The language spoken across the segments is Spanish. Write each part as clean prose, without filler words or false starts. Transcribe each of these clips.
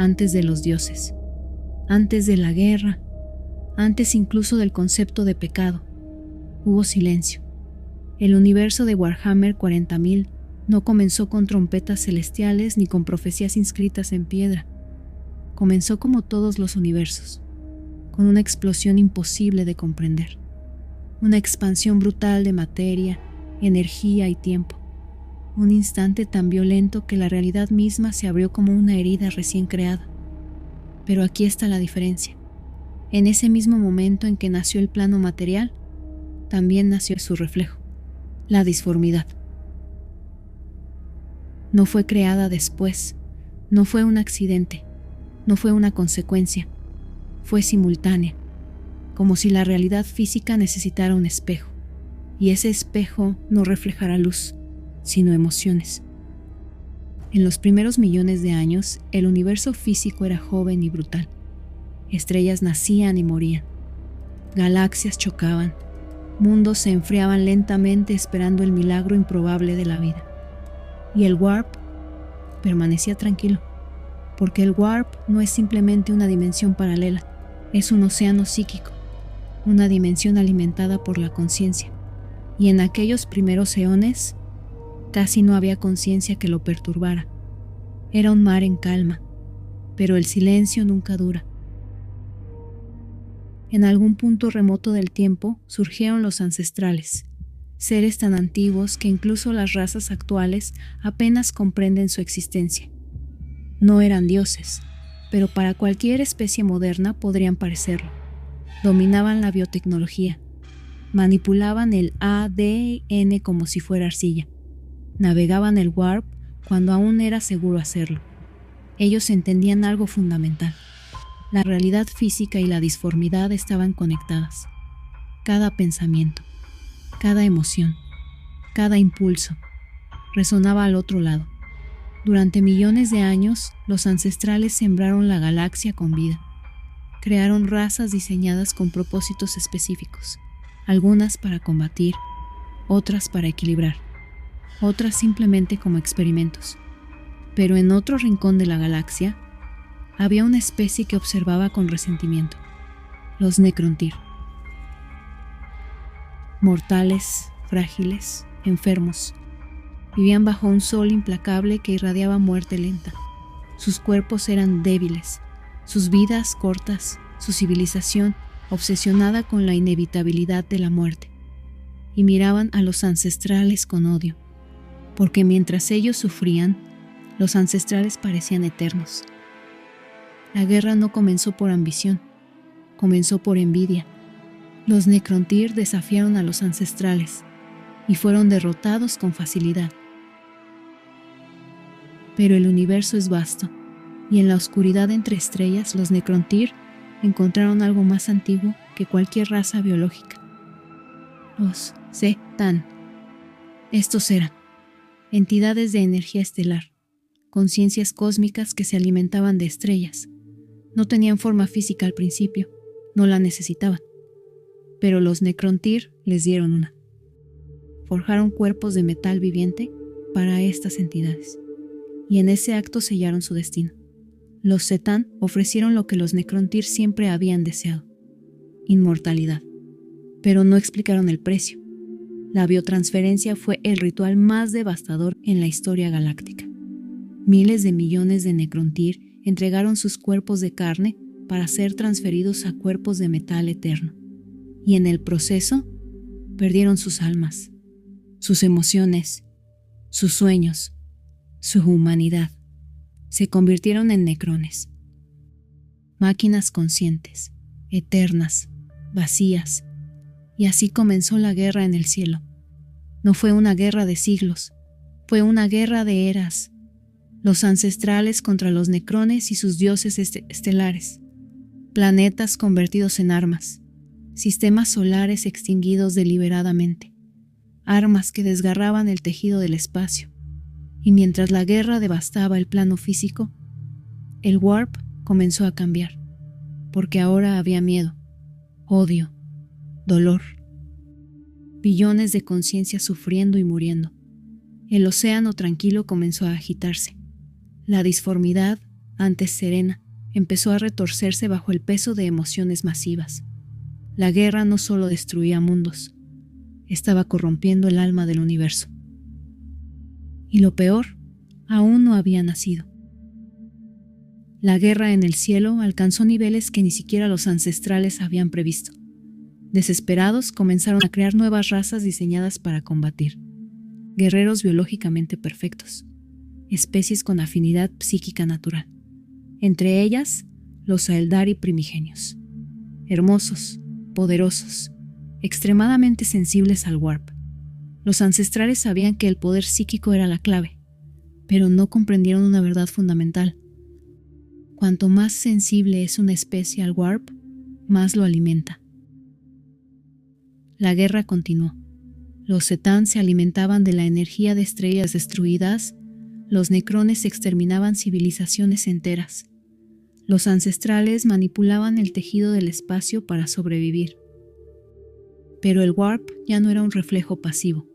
antes de los dioses, antes de la guerra, antes incluso del concepto de pecado. Hubo silencio. El universo de Warhammer 40.000 no comenzó con trompetas celestiales ni con profecías inscritas en piedra. Comenzó como todos los universos, con una explosión imposible de comprender. Una expansión brutal de materia, energía y tiempo. Un instante tan violento que la realidad misma se abrió como una herida recién creada. Pero aquí está la diferencia. En ese mismo momento en que nació el plano material, también nació su reflejo, la disformidad. No fue creada después, no fue un accidente, no fue una consecuencia, fue simultánea, como si la realidad física necesitara un espejo, y ese espejo no reflejara luz, sino emociones. En los primeros millones de años, el universo físico era joven y brutal. Estrellas nacían y morían. Galaxias chocaban. Mundos se enfriaban lentamente esperando el milagro improbable de la vida. Y el Warp permanecía tranquilo, porque el Warp no es simplemente una dimensión paralela, es un océano psíquico, una dimensión alimentada por la conciencia. Y en aquellos primeros eones, casi no había conciencia que lo perturbara. Era un mar en calma, pero el silencio nunca dura. En algún punto remoto del tiempo surgieron los ancestrales, seres tan antiguos que incluso las razas actuales apenas comprenden su existencia. No eran dioses, pero para cualquier especie moderna podrían parecerlo. Dominaban la biotecnología, manipulaban el ADN como si fuera arcilla, navegaban el Warp cuando aún era seguro hacerlo. Ellos entendían algo fundamental. La realidad física y la disformidad estaban conectadas. Cada pensamiento, cada emoción, cada impulso resonaba al otro lado. Durante millones de años, los ancestrales sembraron la galaxia con vida. Crearon razas diseñadas con propósitos específicos, algunas para combatir, otras para equilibrar, otras simplemente como experimentos. Pero en otro rincón de la galaxia, había una especie que observaba con resentimiento: los Necrontyr. Mortales, frágiles, enfermos. Vivían bajo un sol implacable que irradiaba muerte lenta. Sus cuerpos eran débiles, sus vidas cortas, su civilización obsesionada con la inevitabilidad de la muerte. Y miraban a los ancestrales con odio, porque mientras ellos sufrían, los ancestrales parecían eternos. La guerra no comenzó por ambición, comenzó por envidia. Los Necrontyr desafiaron a los ancestrales y fueron derrotados con facilidad. Pero el universo es vasto, y en la oscuridad entre estrellas los Necrontyr encontraron algo más antiguo que cualquier raza biológica: los C'tan. Estos eran entidades de energía estelar, conciencias cósmicas que se alimentaban de estrellas. No tenían forma física al principio, no la necesitaban, pero los Necrontyr les dieron una. Forjaron cuerpos de metal viviente para estas entidades, y en ese acto sellaron su destino. Los C'tan ofrecieron lo que los Necrontyr siempre habían deseado: inmortalidad, pero no explicaron el precio. La biotransferencia fue el ritual más devastador en la historia galáctica. Miles de millones de Necrontyr entregaron sus cuerpos de carne para ser transferidos a cuerpos de metal eterno. Y en el proceso, perdieron sus almas, sus emociones, sus sueños, su humanidad. Se convirtieron en necrones. Máquinas conscientes, eternas, vacías. Y así comenzó la guerra en el cielo. No fue una guerra de siglos, fue una guerra de eras. Los ancestrales contra los necrones y sus dioses estelares. Planetas convertidos en armas. Sistemas solares extinguidos deliberadamente. Armas que desgarraban el tejido del espacio. Y mientras la guerra devastaba el plano físico, el Warp comenzó a cambiar. Porque ahora había miedo, odio, dolor. Billones de conciencias sufriendo y muriendo. El océano tranquilo comenzó a agitarse. La disformidad, antes serena, empezó a retorcerse bajo el peso de emociones masivas. La guerra no solo destruía mundos, estaba corrompiendo el alma del universo. Y lo peor, aún no había nacido. La guerra en el cielo alcanzó niveles que ni siquiera los ancestrales habían previsto. Desesperados, comenzaron a crear nuevas razas diseñadas para combatir. Guerreros biológicamente perfectos, especies con afinidad psíquica natural. Entre ellas, los Aeldari primigenios. Hermosos, poderosos, extremadamente sensibles al warp. Los ancestrales sabían que el poder psíquico era la clave, pero no comprendieron una verdad fundamental. Cuanto más sensible es una especie al warp, más lo alimenta. La guerra continuó. Los C'tan se alimentaban de la energía de estrellas destruidas, los necrones exterminaban civilizaciones enteras. Los ancestrales manipulaban el tejido del espacio para sobrevivir. Pero el warp ya no era un reflejo pasivo.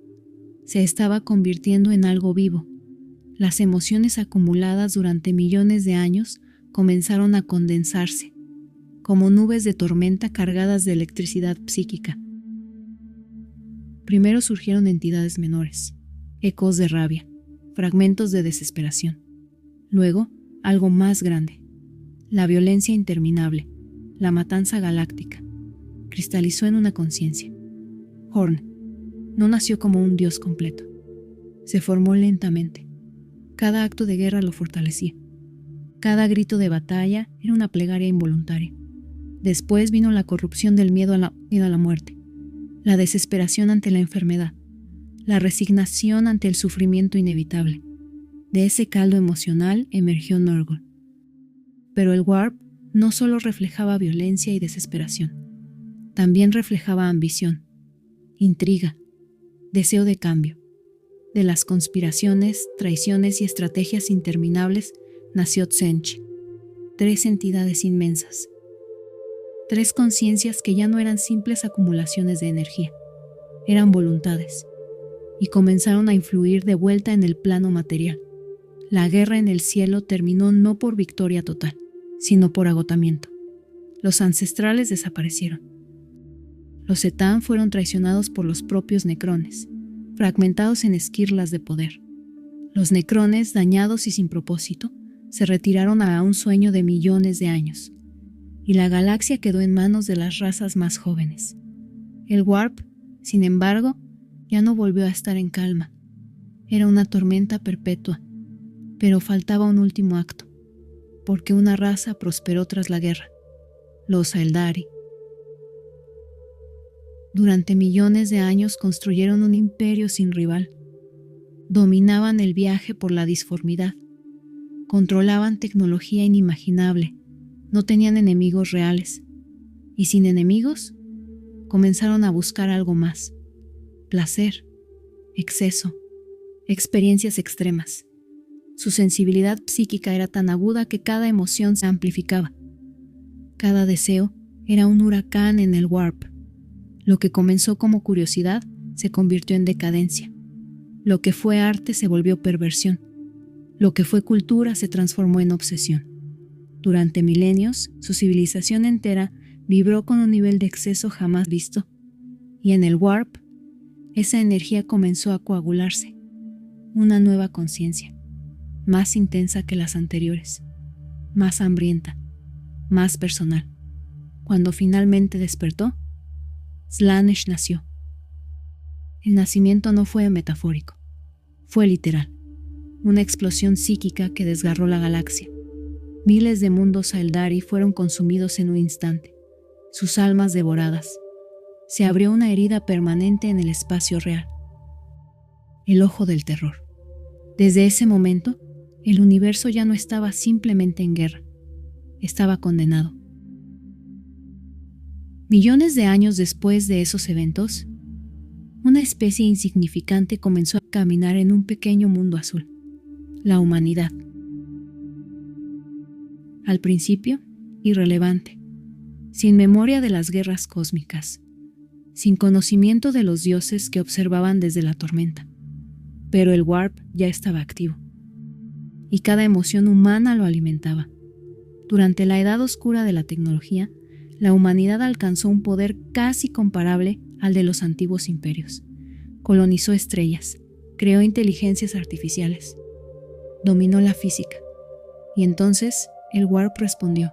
Se estaba convirtiendo en algo vivo. Las emociones acumuladas durante millones de años comenzaron a condensarse, como nubes de tormenta cargadas de electricidad psíquica. Primero surgieron entidades menores, ecos de rabia, fragmentos de desesperación. Luego, algo más grande, la violencia interminable, la matanza galáctica, cristalizó en una conciencia. Horn no nació como un dios completo. Se formó lentamente. Cada acto de guerra lo fortalecía. Cada grito de batalla era una plegaria involuntaria. Después vino la corrupción del miedo a la muerte, la desesperación ante la enfermedad, la resignación ante el sufrimiento inevitable. De ese caldo emocional emergió Nurgle. Pero el warp no solo reflejaba violencia y desesperación, también reflejaba ambición, intriga, deseo de cambio. De las conspiraciones, traiciones y estrategias interminables nació Tzeentch, 3 entidades inmensas, 3 conciencias que ya no eran simples acumulaciones de energía, eran voluntades, y comenzaron a influir de vuelta en el plano material. La guerra en el cielo terminó no por victoria total, sino por agotamiento. Los ancestrales desaparecieron. Los C'tan fueron traicionados por los propios necrones, fragmentados en esquirlas de poder. Los necrones, dañados y sin propósito, se retiraron a un sueño de millones de años, y la galaxia quedó en manos de las razas más jóvenes. El warp, sin embargo, ya no volvió a estar en calma. Era una tormenta perpetua, pero faltaba un último acto, porque una raza prosperó tras la guerra, los Aeldari. Durante millones de años construyeron un imperio sin rival. Dominaban el viaje por la disformidad. Controlaban tecnología inimaginable. No tenían enemigos reales. Y sin enemigos, comenzaron a buscar algo más. Placer, exceso, experiencias extremas. Su sensibilidad psíquica era tan aguda que cada emoción se amplificaba. Cada deseo era un huracán en el warp. Lo que comenzó como curiosidad se convirtió en decadencia. Lo que fue arte se volvió perversión. Lo que fue cultura se transformó en obsesión. Durante milenios, su civilización entera vibró con un nivel de exceso jamás visto. Y en el warp, esa energía comenzó a coagularse. Una nueva conciencia, más intensa que las anteriores, más hambrienta, más personal. Cuando finalmente despertó, Slaanesh nació. El nacimiento no fue metafórico, fue literal. Una explosión psíquica que desgarró la galaxia. Miles de mundos Aeldari fueron consumidos en un instante, sus almas devoradas. Se abrió una herida permanente en el espacio real. El ojo del terror. Desde ese momento, el universo ya no estaba simplemente en guerra, estaba condenado. Millones de años después de esos eventos, una especie insignificante comenzó a caminar en un pequeño mundo azul, la humanidad. Al principio, irrelevante, sin memoria de las guerras cósmicas, sin conocimiento de los dioses que observaban desde la tormenta, pero el warp ya estaba activo. y cada emoción humana lo alimentaba. Durante la edad oscura de la tecnología, la humanidad alcanzó un poder casi comparable al de los antiguos imperios. Colonizó estrellas, creó inteligencias artificiales, dominó la física. Y entonces el Warp respondió.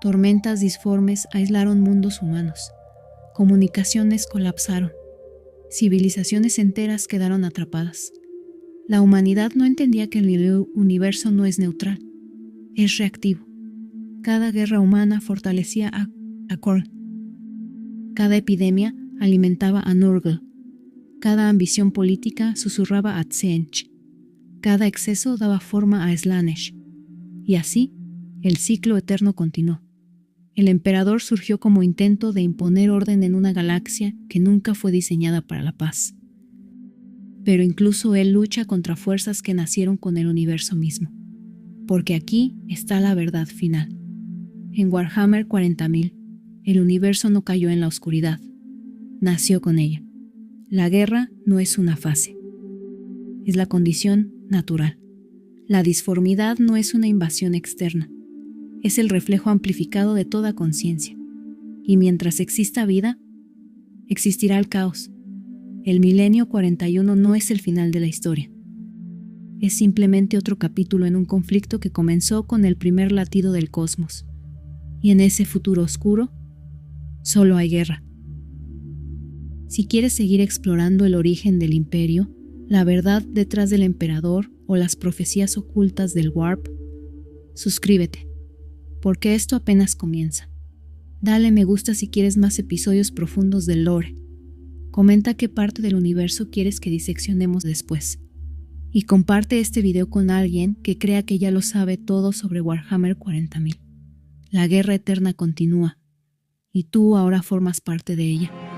Tormentas disformes aislaron mundos humanos, comunicaciones colapsaron, civilizaciones enteras quedaron atrapadas. La humanidad no entendía que el universo no es neutral, es reactivo. Cada guerra humana fortalecía a Korn. Cada epidemia alimentaba a Nurgle. Cada ambición política susurraba a Tzeentch. Cada exceso daba forma a Slaanesh. Y así, el ciclo eterno continuó. El emperador surgió como intento de imponer orden en una galaxia que nunca fue diseñada para la paz. Pero incluso él lucha contra fuerzas que nacieron con el universo mismo. Porque aquí está la verdad final. En Warhammer 40.000, el universo no cayó en la oscuridad, nació con ella. La guerra no es una fase, es la condición natural. La disformidad no es una invasión externa, es el reflejo amplificado de toda conciencia. Y mientras exista vida, existirá el caos. El milenio 41 no es el final de la historia. Es simplemente otro capítulo en un conflicto que comenzó con el primer latido del cosmos. Y en ese futuro oscuro, solo hay guerra. Si quieres seguir explorando el origen del imperio, la verdad detrás del emperador o las profecías ocultas del Warp, suscríbete, porque esto apenas comienza. Dale me gusta si quieres más episodios profundos del lore. Comenta qué parte del universo quieres que diseccionemos después. Y comparte este video con alguien que crea que ya lo sabe todo sobre Warhammer 40.000. La guerra eterna continúa, y tú ahora formas parte de ella.